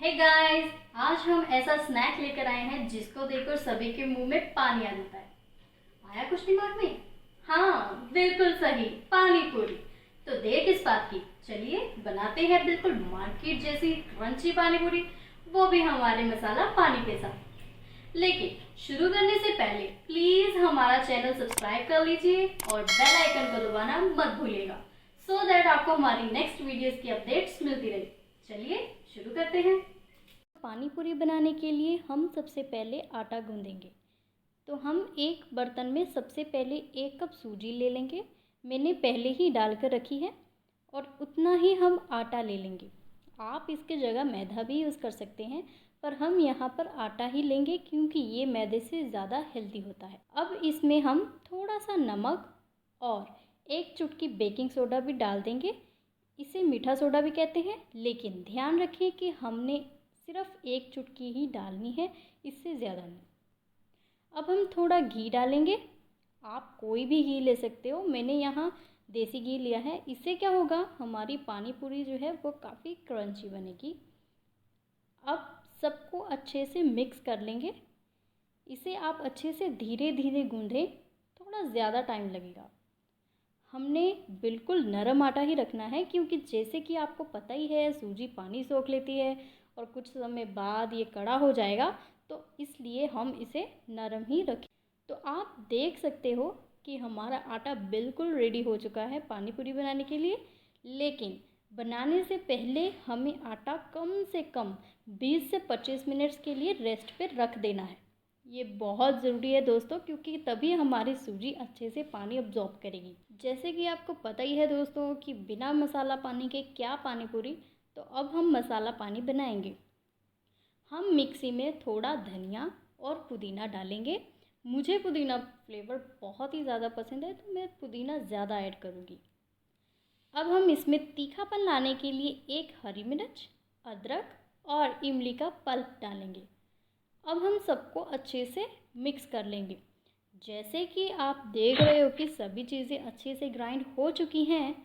Hey guys, आज हम ऐसा स्नैक लेकर आए हैं जिसको देखकर सभी के मुंह में पानी आ जाता है। आया कुछ दिमाग में? हाँ, बिल्कुल सही, पानी पूरी। तो देर किस बात की, चलिए बनाते हैं बिल्कुल मार्केट जैसी क्रंची पानी पूरी, वो भी हमारे मसाला पानी के साथ। लेकिन शुरू करने से पहले प्लीज हमारा चैनल सब्सक्राइब कर लीजिए और बेल आइकन को दबाना मत भूलिएगा, सो दैट आपको हमारी नेक्स्ट वीडियोस की अपडेट्स मिलती रहे। चलिए शुरू करते हैं। पानी पूरी बनाने के लिए हम सबसे पहले आटा गूंदेंगे। तो हम एक बर्तन में सबसे पहले 1 कप सूजी ले लेंगे। मैंने पहले ही डालकर रखी है और उतना ही हम आटा ले लेंगे। आप इसके जगह मैदा भी यूज़ कर सकते हैं, पर हम यहाँ पर आटा ही लेंगे क्योंकि ये मैदे से ज़्यादा हेल्दी होता है। अब इसमें हम थोड़ा सा नमक और 1 चुटकी बेकिंग सोडा भी डाल देंगे। इसे मीठा सोडा भी कहते हैं, लेकिन ध्यान रखिए कि हमने सिर्फ 1 चुटकी ही डालनी है, इससे ज़्यादा नहीं। अब हम थोड़ा घी डालेंगे। आप कोई भी घी ले सकते हो, मैंने यहाँ देसी घी लिया है। इससे क्या होगा, हमारी पानी पूरी जो है वो काफ़ी क्रंची बनेगी। अब सबको अच्छे से मिक्स कर लेंगे। इसे आप अच्छे से धीरे धीरे गूंधें, थोड़ा ज़्यादा टाइम लगेगा। हमने बिल्कुल नरम आटा ही रखना है क्योंकि जैसे कि आपको पता ही है सूजी पानी सोख लेती है और कुछ समय बाद ये कड़ा हो जाएगा, तो इसलिए हम इसे नरम ही रखें। तो आप देख सकते हो कि हमारा आटा बिल्कुल रेडी हो चुका है पानी पूरी बनाने के लिए। लेकिन बनाने से पहले हमें आटा कम से कम 20 से 25 मिनट्स के लिए रेस्ट पे रख देना है। ये बहुत ज़रूरी है दोस्तों, क्योंकि तभी हमारी सूजी अच्छे से पानी अब्जॉर्ब करेगी। जैसे कि आपको पता ही है दोस्तों कि बिना मसाला पानी के क्या पानी पूरी। तो अब हम मसाला पानी बनाएंगे। हम मिक्सी में थोड़ा धनिया और पुदीना डालेंगे। मुझे पुदीना फ्लेवर बहुत ही ज़्यादा पसंद है, तो मैं पुदीना ज़्यादा ऐड करूँगी। अब हम इसमें तीखापन लाने के लिए 1 हरी मिर्च, अदरक और इमली का पल्प डालेंगे। अब हम सबको अच्छे से मिक्स कर लेंगे। जैसे कि आप देख रहे हो कि सभी चीज़ें अच्छे से ग्राइंड हो चुकी हैं,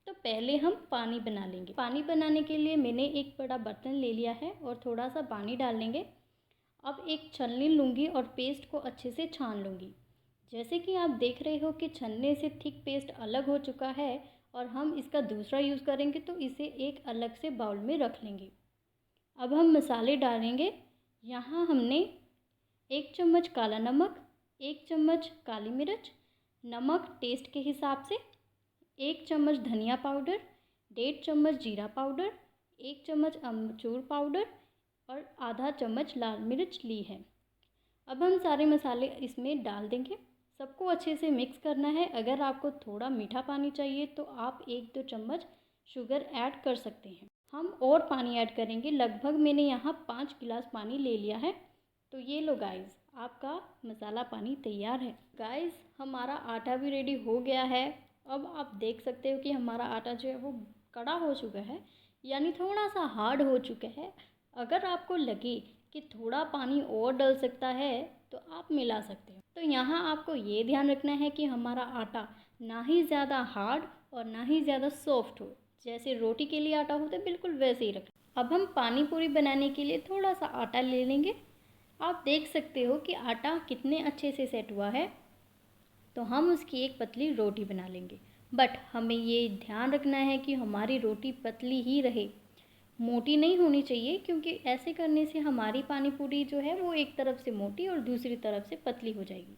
तो पहले हम पानी बना लेंगे। पानी बनाने के लिए मैंने एक बड़ा बर्तन ले लिया है और थोड़ा सा पानी डाल लेंगे। अब एक छलनी लूँगी और पेस्ट को अच्छे से छान लूँगी। जैसे कि आप देख रहे हो कि छन्ने से थिक पेस्ट अलग हो चुका है और हम इसका दूसरा यूज़ करेंगे, तो इसे एक अलग से बाउल में रख लेंगे। अब हम मसाले डालेंगे। यहाँ हमने 1 चम्मच काला नमक, 1 चम्मच काली मिर्च, नमक टेस्ट के हिसाब से, 1 चम्मच धनिया पाउडर, 1.5 चम्मच जीरा पाउडर, 1 चम्मच अमचूर पाउडर और आधा चम्मच लाल मिर्च ली है। अब हम सारे मसाले इसमें डाल देंगे। सबको अच्छे से मिक्स करना है। अगर आपको थोड़ा मीठा पानी चाहिए तो आप 1-2 चम्मच शुगर ऐड कर सकते हैं। हम और पानी ऐड करेंगे। लगभग मैंने यहाँ 5 गिलास पानी ले लिया है। तो ये लो गाइस, आपका मसाला पानी तैयार है। गाइस, हमारा आटा भी रेडी हो गया है। अब आप देख सकते हो कि हमारा आटा जो है वो कड़ा हो चुका है, यानी थोड़ा सा हार्ड हो चुका है। अगर आपको लगे कि थोड़ा पानी और डल सकता है तो आप मिला सकते हो। तो यहाँ आपको ये ध्यान रखना है कि हमारा आटा ना ही ज़्यादा हार्ड और ना ही ज़्यादा सॉफ्ट हो। जैसे रोटी के लिए आटा होता है बिल्कुल वैसे ही रखना। अब हम पानी पूरी बनाने के लिए थोड़ा सा आटा ले लेंगे। आप देख सकते हो कि आटा कितने अच्छे से सेट हुआ है। तो हम उसकी एक पतली रोटी बना लेंगे। बट हमें ये ध्यान रखना है कि हमारी रोटी पतली ही रहे, मोटी नहीं होनी चाहिए, क्योंकि ऐसे करने से हमारी पानी पूरी जो है वो एक तरफ से मोटी और दूसरी तरफ से पतली हो जाएगी।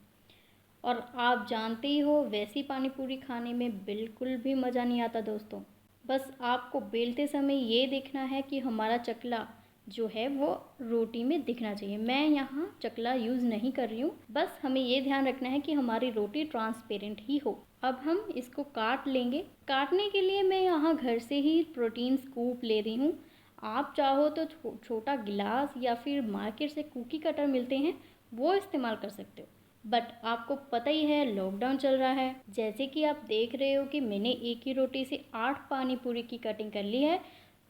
और आप जानते ही हो वैसी पानी पूरी खाने में बिल्कुल भी मज़ा नहीं आता दोस्तों। बस आपको बेलते समय ये देखना है कि हमारा चकला जो है वो रोटी में दिखना चाहिए। मैं यहाँ चकला यूज़ नहीं कर रही हूँ, बस हमें ये ध्यान रखना है कि हमारी रोटी ट्रांसपेरेंट ही हो। अब हम इसको काट लेंगे। काटने के लिए मैं यहाँ घर से ही प्रोटीन स्कूप ले रही हूँ। आप चाहो तो छोटा गिलास या फिर मार्केट से कुकी कटर मिलते हैं, वो इस्तेमाल कर सकते हो। बट आपको पता ही है लॉकडाउन चल रहा है। जैसे कि आप देख रहे हो कि मैंने एक ही रोटी से 8 पानी पूरी की कटिंग कर ली है।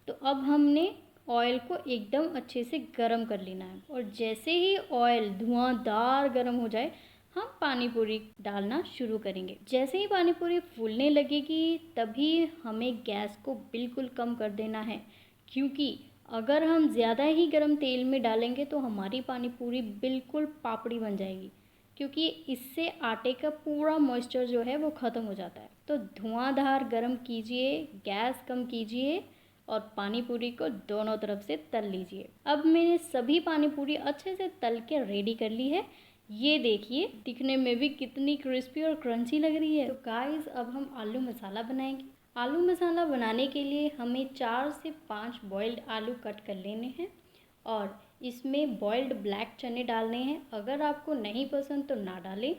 तो अब हमने ऑयल को एकदम अच्छे से गरम कर लेना है और जैसे ही ऑयल धुआंधार गरम हो जाए, हम पानी पूरी डालना शुरू करेंगे। जैसे ही पानी पूरी फूलने लगेगी तभी हमें गैस को बिल्कुल कम कर देना है, क्योंकि अगर हम ज़्यादा ही गर्म तेल में डालेंगे तो हमारी पानी पूरी बिल्कुल पापड़ी बन जाएगी, क्योंकि इससे आटे का पूरा मॉइस्चर जो है वो ख़त्म हो जाता है। तो धुआंधार गरम कीजिए, गैस कम कीजिए और पानी पूरी को दोनों तरफ से तल लीजिए। अब मैंने सभी पानी पूरी अच्छे से तल के रेडी कर ली है। ये देखिए दिखने में भी कितनी क्रिस्पी और क्रंची लग रही है। तो गाइस अब हम आलू मसाला बनाएंगे। आलू मसाला बनाने के लिए हमें 4 से 5 बॉइल्ड आलू कट कर लेने हैं और इसमें बॉइल्ड ब्लैक चने डालने हैं। अगर आपको नहीं पसंद तो ना डालें,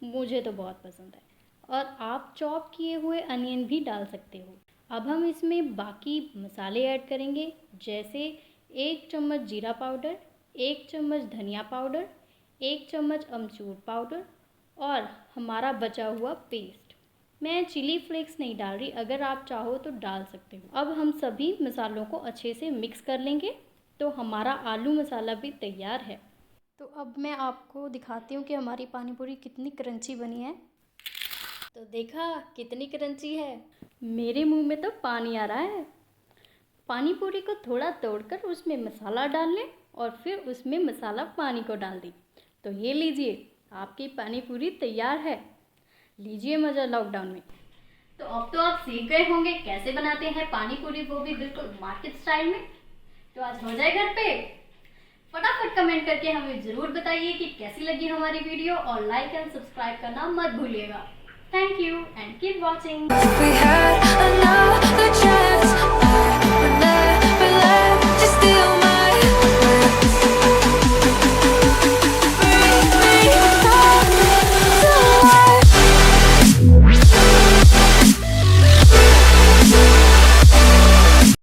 मुझे तो बहुत पसंद है। और आप चॉप किए हुए अनियन भी डाल सकते हो। अब हम इसमें बाकी मसाले ऐड करेंगे, जैसे 1 चम्मच जीरा पाउडर, 1 चम्मच धनिया पाउडर, 1 चम्मच अमचूर पाउडर और हमारा बचा हुआ पेस्ट। मैं चिली फ्लेक्स नहीं डाल रही, अगर आप चाहो तो डाल सकते हो। अब हम सभी मसालों को अच्छे से मिक्स कर लेंगे तो हमारा आलू मसाला भी तैयार है। तो अब मैं आपको दिखाती हूँ कि हमारी पानी पूरी कितनी क्रंची बनी है। तो देखा कितनी क्रंची है, मेरे मुंह में तो पानी आ रहा है। पानी पूरी को थोड़ा तोड़कर उसमें मसाला डाल लें और फिर उसमें मसाला पानी को डाल दें। तो ये लीजिए, आपकी पानी पूरी तैयार है। लीजिए मज़ा लॉकडाउन में। तो अब तो आप सीख गए होंगे कैसे बनाते हैं पानी पूरी, वो भी बिल्कुल मार्केट स्टाइल में। तो आज हो जाए घर पे। फटाफट कमेंट करके हमें ज़रूर बताइए कि कैसी लगी हमारी वीडियो और लाइक एंड सब्सक्राइब करना मत भूलिएगा। Thank you and keep watching. We had another chance.